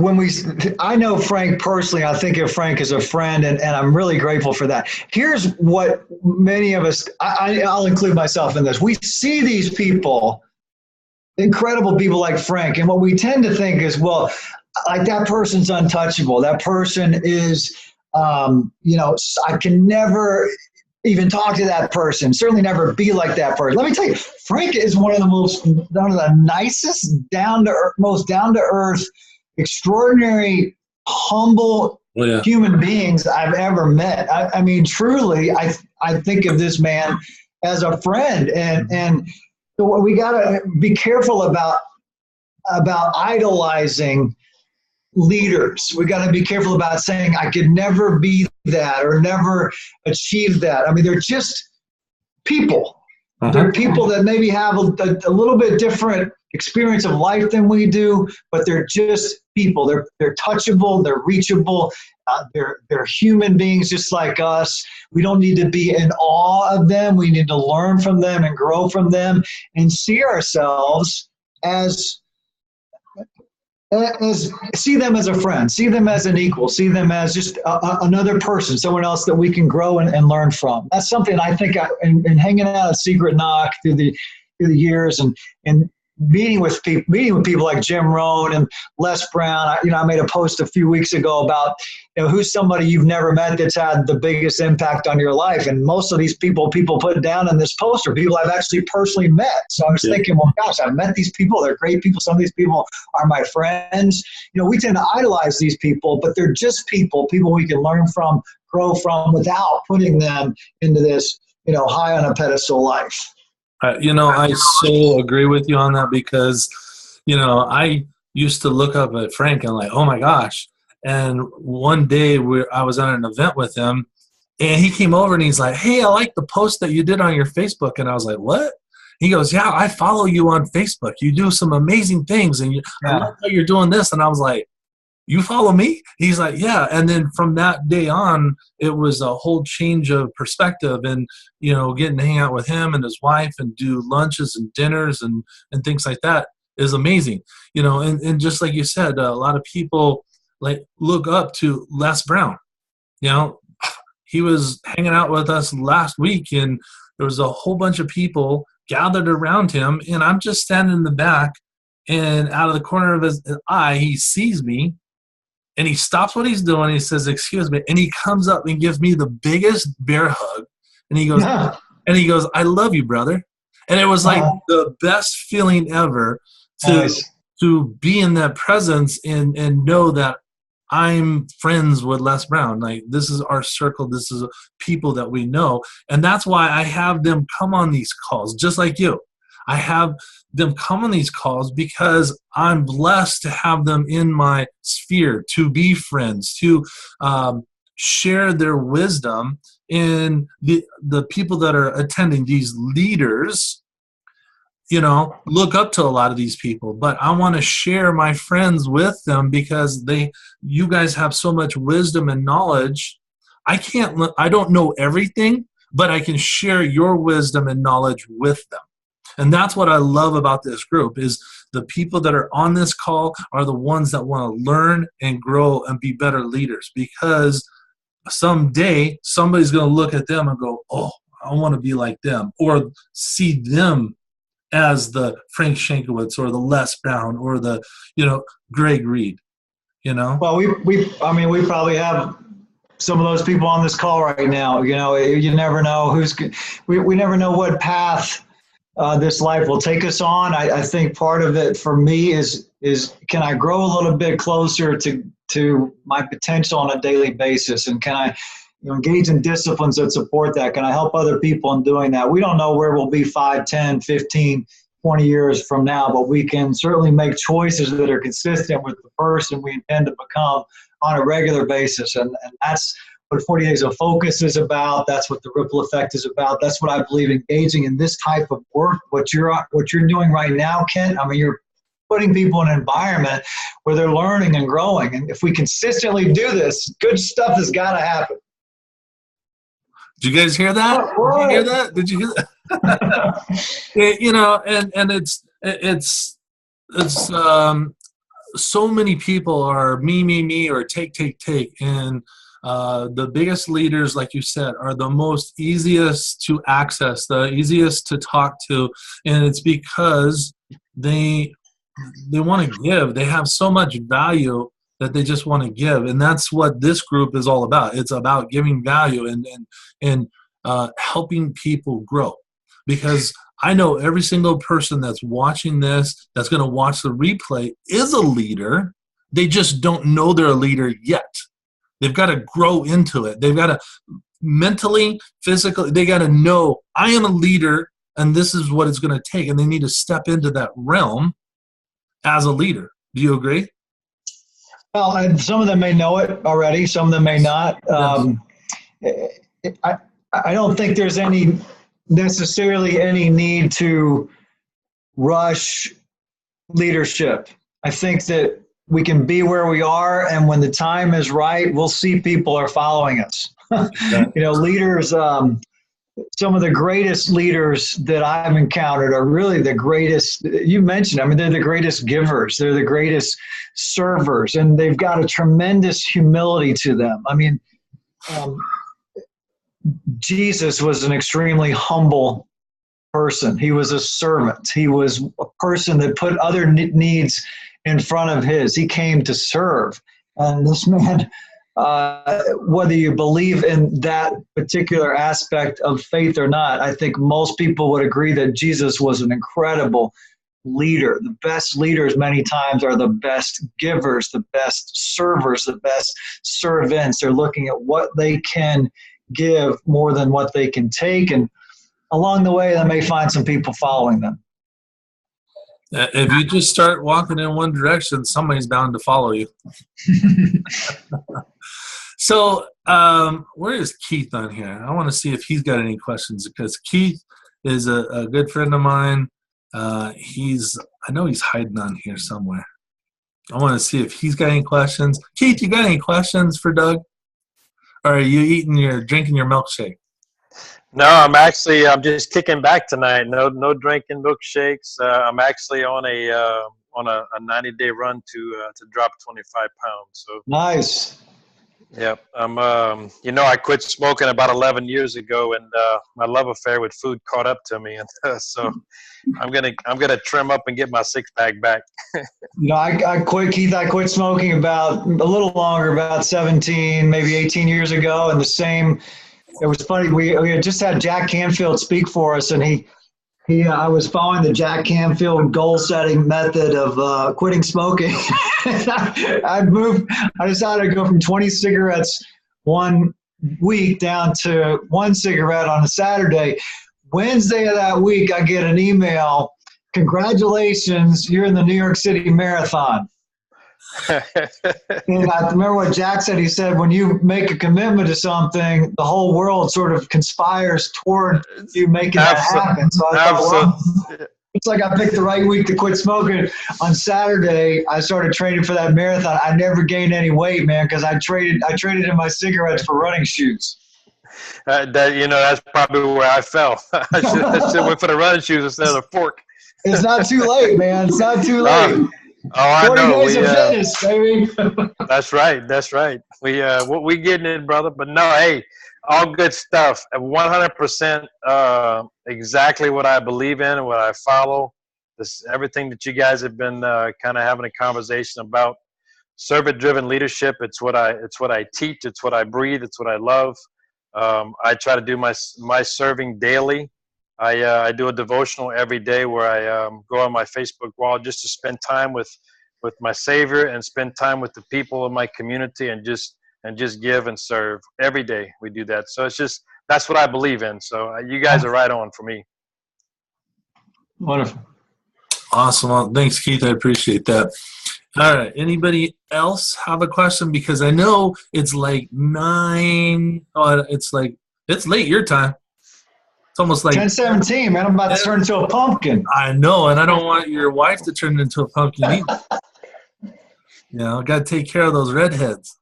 Speaker 2: I know Frank personally. I think of Frank as a friend, and I'm really grateful for that. Here's what many of us, I'll include myself in this. We see these people, incredible people like Frank, and what we tend to think is, well, like, that person's untouchable. That person is, I can never even talk to that person. Certainly never be like that person. Let me tell you, Frank is one of the nicest, most down to earth, extraordinary, humble human beings I've ever met. I mean, truly, I think of this man as a friend, and so we got to be careful about idolizing leaders. We got to be careful about saying I could never be that or never achieve that. I mean, they're just people. They're people that maybe have a little bit different experience of life than we do, but they're just people. They're touchable. They're reachable. They're human beings just like us. We don't need to be in awe of them. We need to learn from them and grow from them and see ourselves see them as a friend, see them as an equal, see them as just another person, someone else that we can grow and learn from. That's something I think in hanging out at Secret Knock through the years and meeting with people like Jim Rohn and Les Brown. I made a post a few weeks ago about who's somebody you've never met that's had the biggest impact on your life, and most of these people put down in this post are people I've actually personally met. So I was thinking, well, gosh, I've met these people. They're great people. Some of these people are my friends. We tend to idolize these people, but they're just people we can learn from, grow from, without putting them into this high on a pedestal life.
Speaker 1: I so agree with you on that, because, I used to look up at Frank and like, oh my gosh. And one day I was at an event with him, and he came over and he's like, hey, I like the post that you did on your Facebook. And I was like, what? He goes, yeah, I follow you on Facebook. You do some amazing things, and I love how you're doing this. And I was like, you follow me? He's like, yeah. And then from that day on, it was a whole change of perspective, and, getting to hang out with him and his wife and do lunches and dinners and things like that is amazing. And just like you said, a lot of people look up to Les Brown. He was hanging out with us last week, and there was a whole bunch of people gathered around him, and I'm just standing in the back, and out of the corner of his eye, he sees me. And he stops what he's doing. He says, excuse me. And he comes up and gives me the biggest bear hug. And he goes, I love you, brother. And it was like
Speaker 2: Oh,
Speaker 1: the best feeling ever to
Speaker 2: nice.
Speaker 1: be in that presence and know that I'm friends with Les Brown. Like, this is our circle. This is people that we know. And that's why I have them come on these calls, just like you. I have them come on these calls because I'm blessed to have them in my sphere, to be friends, to share their wisdom. And the people that are attending, these leaders, look up to a lot of these people, but I want to share my friends with them because you guys have so much wisdom and knowledge. I don't know everything, but I can share your wisdom and knowledge with them. And that's what I love about this group is the people that are on this call are the ones that want to learn and grow and be better leaders, because someday somebody's going to look at them and go, oh, I want to be like them, or see them as the Frank Shankowitz or the Les Brown or the, Greg Reed,
Speaker 2: Well, I mean, we probably have some of those people on this call right now. You never know we never know what path this life will take us on. I think part of it for me is can I grow a little bit closer to my potential on a daily basis, and can I engage in disciplines that support that? Can I help other people in doing that? We don't know where we'll be 5, 10, 15, 20 years from now, but we can certainly make choices that are consistent with the person we intend to become on a regular basis. And that's what 40 Days of Focus is about. That's what the ripple effect is about. That's what I believe engaging in this type of work, what you're doing right now, Kent. I mean, you're putting people in an environment where they're learning and growing. And if we consistently do this, good stuff has got to happen.
Speaker 1: Did you guys hear that? Did you hear that? Did you hear that? And it's so many people are me, or take, and the biggest leaders, like you said, are the most easiest to access, the easiest to talk to, and it's because they want to give. They have so much value that they just want to give, and that's what this group is all about. It's about giving value and helping people grow, because I know every single person that's watching this, that's going to watch the replay, is a leader. They just don't know they're a leader yet. They've got to grow into it. They've got to mentally, physically, they got to know, I am a leader and this is what it's going to take, and they need to step into that realm as a leader. Do you agree?
Speaker 2: Well, and some of them may know it already. Some of them may not. I don't think there's necessarily any need to rush leadership. I think that we can be where we are, and when the time is right, we'll see people are following us. Leaders, some of the greatest leaders that I've encountered are really the greatest. You mentioned, I mean, they're the greatest givers. They're the greatest servers, and they've got a tremendous humility to them. I mean, Jesus was an extremely humble person. He was a servant. He was a person that put other needs in front of his. He came to serve. And this man, whether you believe in that particular aspect of faith or not, I think most people would agree that Jesus was an incredible leader. The best leaders many times are the best givers, the best servers, the best servants. They're looking at what they can give more than what they can take, and along the way they may find some people following them.
Speaker 1: If you just start walking in one direction, somebody's bound to follow you. So where is Keith on here? I want to see if he's got any questions, because Keith is a good friend of mine. I know he's hiding on here somewhere. I want to see if he's got any questions. Keith, you got any questions for Doug? Or are you drinking your milkshake?
Speaker 3: No, I'm just kicking back tonight. No drinking milkshakes. I'm actually on a 90-day run to drop 25 pounds. So
Speaker 2: nice.
Speaker 3: Yep. I quit smoking about 11 years ago, and my love affair with food caught up to me, and so I'm gonna trim up and get my 6-pack back.
Speaker 2: I quit, Keith. I quit smoking about a little longer, about 17, maybe 18 years ago, and it was funny. We had just had Jack Canfield speak for us, and he I was following the Jack Canfield goal-setting method of quitting smoking. I decided to go from 20 cigarettes one week down to one cigarette on a Saturday. Wednesday of that week, I get an email. Congratulations, you're in the New York City Marathon. And I remember what Jack said. He said, when you make a commitment to something, the whole world sort of conspires toward you making that happen. So I thought, well, it's like I picked the right week to quit smoking. On Saturday, I started training for that marathon. I never gained any weight, man, because I traded in my cigarettes for running shoes.
Speaker 3: That's probably where I fell. I should have went for the running shoes instead of the fork.
Speaker 2: It's not too late, man. It's not too late.
Speaker 3: I
Speaker 2: 40
Speaker 3: know.
Speaker 2: days of fitness, baby.
Speaker 3: That's right. We getting it, brother. But no, hey, all good stuff. 100% exactly what I believe in and what I follow. Everything that you guys have been kind of having a conversation about. Servant-driven leadership. It's what I teach. It's what I breathe. It's what I love. I try to do my serving daily. I do a devotional every day where I go on my Facebook wall just to spend time with my Savior and spend time with the people in my community and just give and serve every day. We do that. So that's what I believe in. So you guys are right on for me.
Speaker 2: Wonderful.
Speaker 1: Awesome. Well, thanks, Keith. I appreciate that. All right. Anybody else have a question? Because I know it's like 9. Oh, it's late your time. It's almost like
Speaker 2: 10:17, man. I'm about to turn into a pumpkin.
Speaker 1: I know, and I don't want your wife to turn into a pumpkin either. Got to take care of those redheads.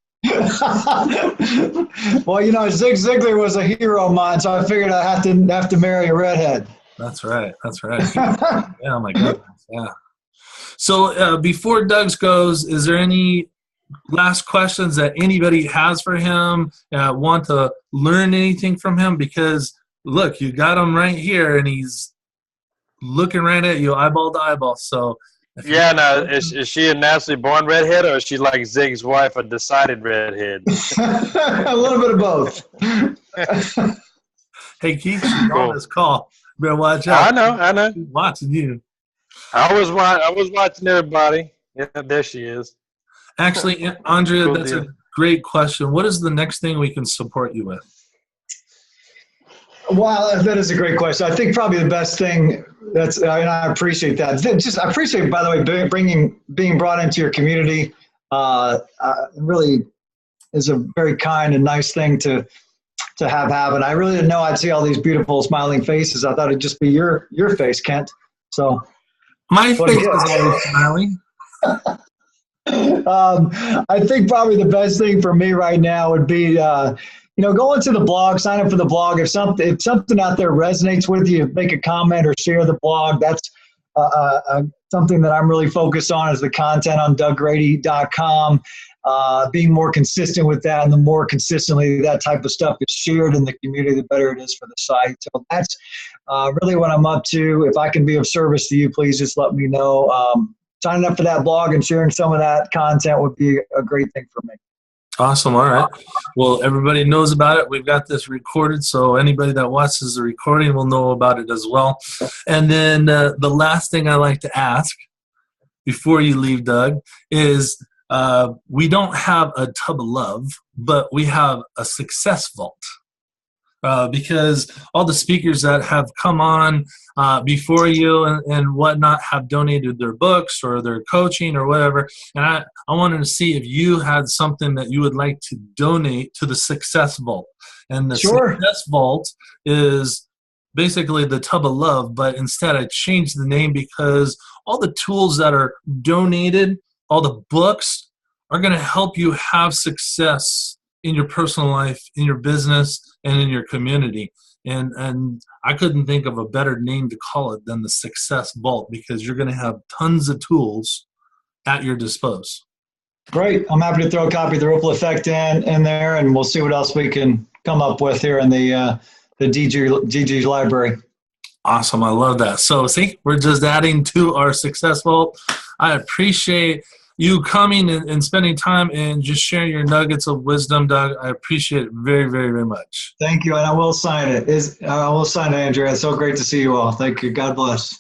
Speaker 2: Well, Zig Ziglar was a hero of mine, so I figured I have to marry a redhead.
Speaker 1: That's right. Yeah, my goodness. Yeah. So before Doug's goes, is there any last questions that anybody has for him? Want to learn anything from him? Because look, you got him right here, and he's looking right at you, eyeball to eyeball. So,
Speaker 3: now is she a naturally born redhead, or is she like Zig's wife, a decided redhead?
Speaker 2: A little bit of both.
Speaker 1: Hey, Keith, she's on this call. You better watch out.
Speaker 3: I know.
Speaker 1: She's watching you.
Speaker 3: I was watching everybody. Yeah, there she is.
Speaker 1: Actually, Andrea,
Speaker 3: Cool
Speaker 1: that's
Speaker 3: deal.
Speaker 1: a great question. What is the next thing we can support you with?
Speaker 2: Wow, that is a great question. I think probably the best thing I appreciate that. I appreciate, by the way, being brought into your community. Really is a very kind and nice thing to have happen. I really didn't know I'd see all these beautiful smiling faces. I thought it'd just be your face, Kent. So
Speaker 1: my face is always smiling.
Speaker 2: I think probably the best thing for me right now would be go into the blog, sign up for the blog. If something out there resonates with you, make a comment or share the blog. That's something that I'm really focused on is the content on DougGrady.com. Being more consistent with that, and the more consistently that type of stuff is shared in the community, the better it is for the site. So that's really what I'm up to. If I can be of service to you, please just let me know. Signing up for that blog and sharing some of that content would be a great thing for me.
Speaker 1: Awesome. All right. Well, everybody knows about it. We've got this recorded, so anybody that watches the recording will know about it as well. And then the last thing I like to ask before you leave, Doug, is we don't have a tub of love, but we have a success vault. Because all the speakers that have come on before you and whatnot have donated their books or their coaching or whatever. And I wanted to see if you had something that you would like to donate to the Success Vault. And the Success Vault is basically the tub of love, but instead I changed the name because all the tools that are donated, all the books are going to help you have success in your personal life, in your business, and in your community. And I couldn't think of a better name to call it than the Success Vault, because you're going to have tons of tools at your disposal.
Speaker 2: Great. I'm happy to throw a copy of The Ripple Effect in there, and we'll see what else we can come up with here in the DG library.
Speaker 1: Awesome. I love that. So see, we're just adding to our Success Vault. I appreciate you coming and spending time and just sharing your nuggets of wisdom, Doug. I appreciate it very, very, very much.
Speaker 2: Thank you, and I will sign it. I will sign it, Andrea. It's so great to see you all. Thank you. God bless.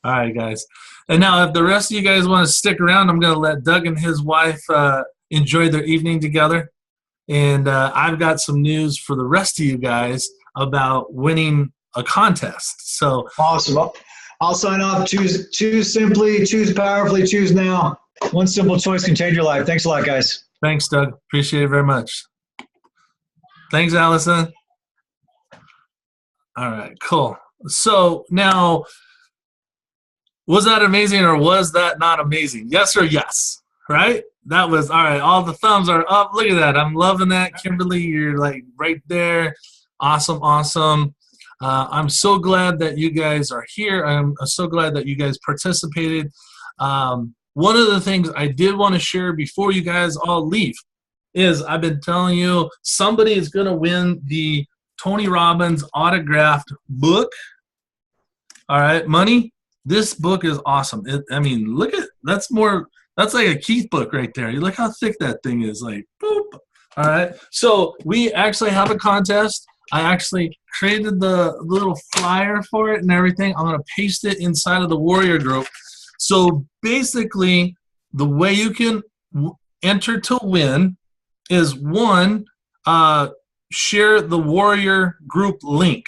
Speaker 1: All right, guys. And now, if the rest of you guys want to stick around, I'm going to let Doug and his wife enjoy their evening together. And I've got some news for the rest of you guys about winning a contest. So
Speaker 2: awesome. I'll sign off. Choose simply, choose powerfully, choose now. One simple choice can change your life. Thanks a lot, guys.
Speaker 1: Thanks, Doug. Appreciate it very much. Thanks, Allison. All right, cool. So now, was that amazing or was that not amazing? Yes or yes, right? That was, all right, all the thumbs are up. Look at that. I'm loving that. Kimberly, you're like right there. Awesome, awesome. I'm so glad that you guys are here. I'm so glad that you guys participated. One of the things I did want to share before you guys all leave is I've been telling you somebody is going to win the Tony Robbins autographed book. All right, money. This book is awesome. I mean, look at that's like a Keith book right there. You look how thick that thing is. Like, boop. All right. So we actually have a contest. I actually created the little flyer for it and everything. I'm going to paste it inside of the Warrior group. So basically, the way you can enter to win is one, share the Warrior group link.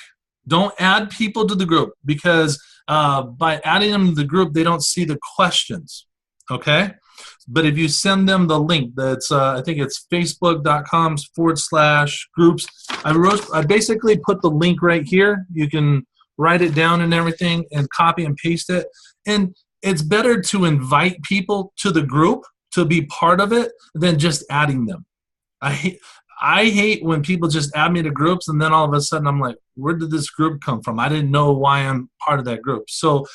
Speaker 1: Don't add people to the group because by adding them to the group, they don't see the questions, okay? But if you send them the link, that's I think it's facebook.com/groups. I basically put the link right here. You can write it down and everything and copy and paste it. And it's better to invite people to the group to be part of it than just adding them. I hate when people just add me to groups and then all of a sudden I'm like, where did this group come from? I didn't know why I'm part of that group. So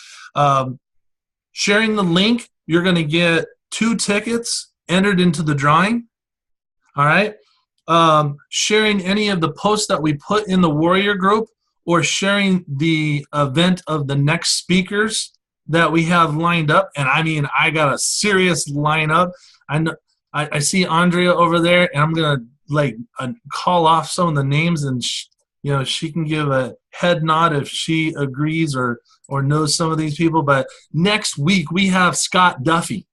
Speaker 1: sharing the link, you're going to get 2 tickets entered into the drawing. All right. Sharing any of the posts that we put in the Warrior group or sharing the event of the next speakers that we have lined up. And I mean, I got a serious lineup. I see Andrea over there, and I'm going to call off some of the names, and she can give a head nod if she agrees or knows some of these people. But next week we have Scott Duffy.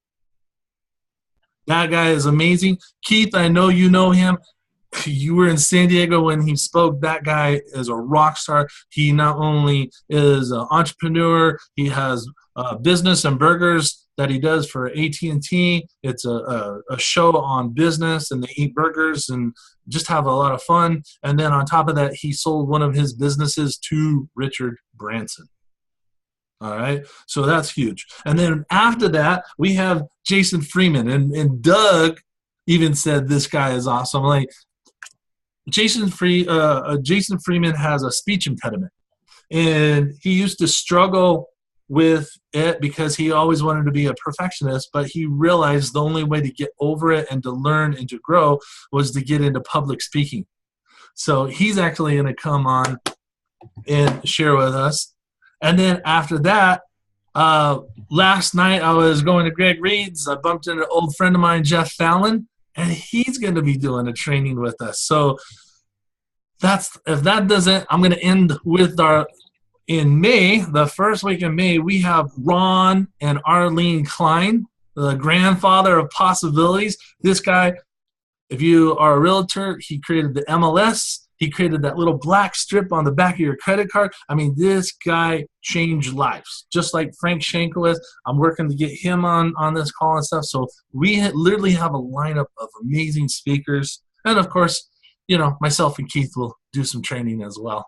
Speaker 1: That guy is amazing. Keith, I know you know him. You were in San Diego when he spoke. That guy is a rock star. He not only is an entrepreneur, he has business and burgers that he does for AT&T. It's a show on business, and they eat burgers and just have a lot of fun. And then on top of that, he sold one of his businesses to Richard Branson. All right, so that's huge. And then after that, we have Jason Freeman. And Doug even said this guy is awesome. Like, Jason Freeman has a speech impediment, and he used to struggle with it because he always wanted to be a perfectionist, but he realized the only way to get over it and to learn and to grow was to get into public speaking. So he's actually going to come on and share with us. And then after that, last night I was going to Greg Reed's. I bumped into an old friend of mine, Jeff Fallon, and he's going to be doing a training with us. So if that doesn't, I'm going to end with in May, the first week in May, we have Ron and Arlene Klein, the grandfather of possibilities. This guy, if you are a realtor, he created the MLS. He created that little black strip on the back of your credit card. I mean, this guy changed lives, just like Frank Shankowitz. I'm working to get him on this call and stuff. So we literally have a lineup of amazing speakers. And, of course, myself and Keith will do some training as well.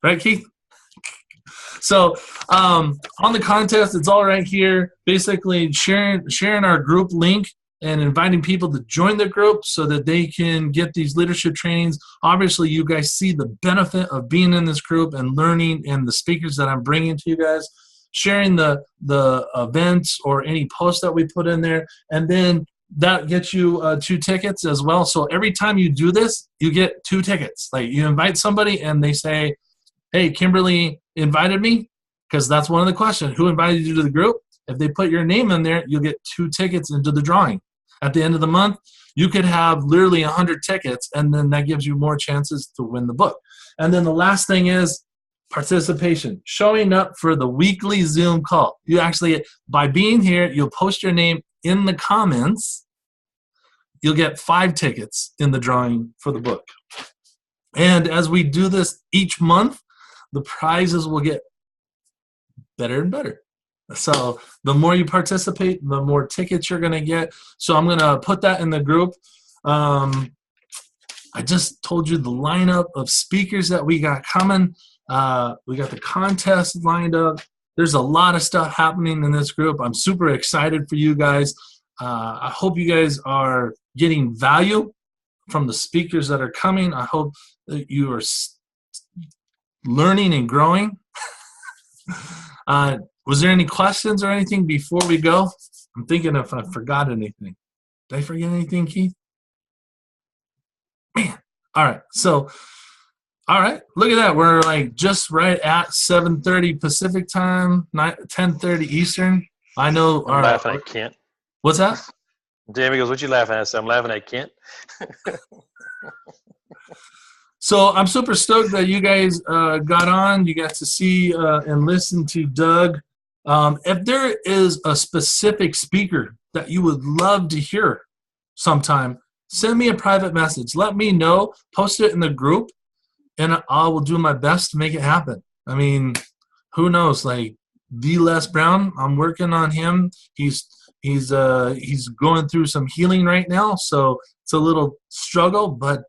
Speaker 1: Right, Keith? So on the contest, it's all right here. Basically, sharing our group link and inviting people to join the group so that they can get these leadership trainings. Obviously, you guys see the benefit of being in this group and learning and the speakers that I'm bringing to you guys. Sharing the events or any posts that we put in there. And then that gets you 2 tickets as well. So every time you do this, you get 2 tickets. Like, you invite somebody and they say, hey, Kimberly invited me, because that's one of the questions. Who invited you to the group? If they put your name in there, you'll get 2 tickets into the drawing. At the end of the month, you could have literally 100 tickets, and then that gives you more chances to win the book. And then the last thing is participation, showing up for the weekly Zoom call. You actually, by being here, you'll post your name in the comments. You'll get 5 tickets in the drawing for the book. And as we do this each month, the prizes will get better and better. So the more you participate, the more tickets you're going to get. So I'm going to put that in the group. I just told you the lineup of speakers that we got coming. We got the contest lined up. There's a lot of stuff happening in this group. I'm super excited for you guys. I hope you guys are getting value from the speakers that are coming. I hope that you are learning and growing. Was there any questions or anything before we go? I'm thinking if I forgot anything. Did I forget anything, Keith? Man. All right. So, all right. Look at that. We're like just right at 7:30 Pacific time, 10:30 Eastern. I know.
Speaker 3: I'm laughing at Kent.
Speaker 1: What's that?
Speaker 3: Jamie goes, what you laughing at? So I'm laughing at Kent.
Speaker 1: So I'm super stoked that you guys got on. You got to see and listen to Doug. If there is a specific speaker that you would love to hear sometime, send me a private message. Let me know. Post it in the group, and I will do my best to make it happen. I mean, who knows? Like D. Les Brown, I'm working on him. He's going through some healing right now, so it's a little struggle, but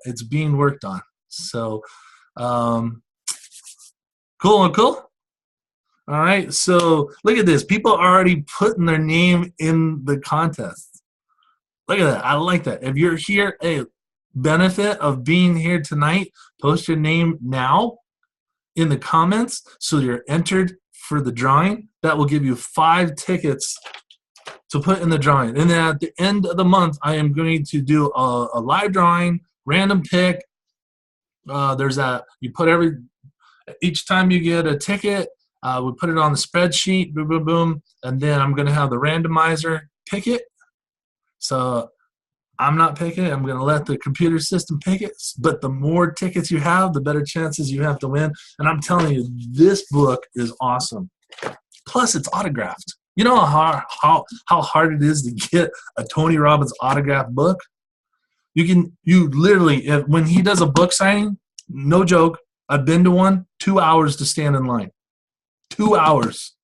Speaker 1: it's being worked on. So, cool. All right, so look at this. People are already putting their name in the contest. Look at that. I like that. If you're here, hey, benefit of being here tonight, post your name now in the comments so you're entered for the drawing. That will give you 5 tickets to put in the drawing. And then at the end of the month, I am going to do a live drawing, random pick. There's that. You put each time you get a ticket, we put it on the spreadsheet, boom, boom, boom, and then I'm going to have the randomizer pick it. So I'm not picking it. I'm going to let the computer system pick it. But the more tickets you have, the better chances you have to win. And I'm telling you, this book is awesome. Plus, it's autographed. You know how hard it is to get a Tony Robbins autographed book? You literally, when he does a book signing, no joke, I've been to one, 2 hours to stand in line. 2 hours.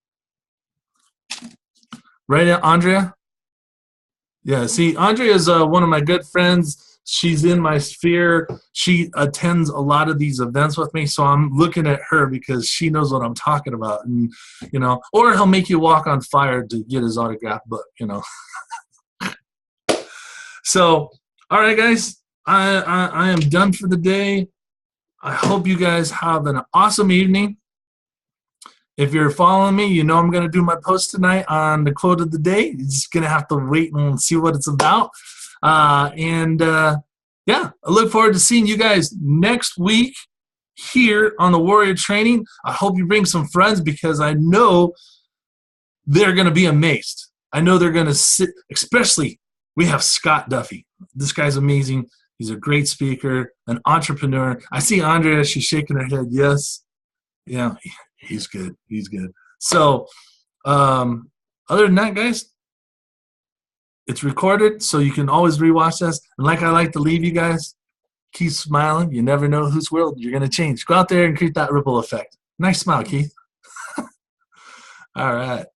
Speaker 1: Right, Andrea? Yeah, see, Andrea is one of my good friends. She's in my sphere. She attends a lot of these events with me, so I'm looking at her because she knows what I'm talking about. And, or he'll make you walk on fire to get his autographed book, So, all right, guys, I am done for the day. I hope you guys have an awesome evening. If you're following me, you know I'm going to do my post tonight on the quote of the day. You're just going to have to wait and see what it's about. Yeah, I look forward to seeing you guys next week here on the Warrior Training. I hope you bring some friends because I know they're going to be amazed. I know they're going to sit, especially we have Scott Duffy. This guy's amazing. He's a great speaker, an entrepreneur. I see Andrea. She's shaking her head. Yes. Yeah, he's good. He's good. So other than that, guys, it's recorded, so you can always rewatch this. And like I like to leave you guys, keep smiling. You never know whose world you're going to change. Go out there and create that ripple effect. Nice smile, Keith. All right.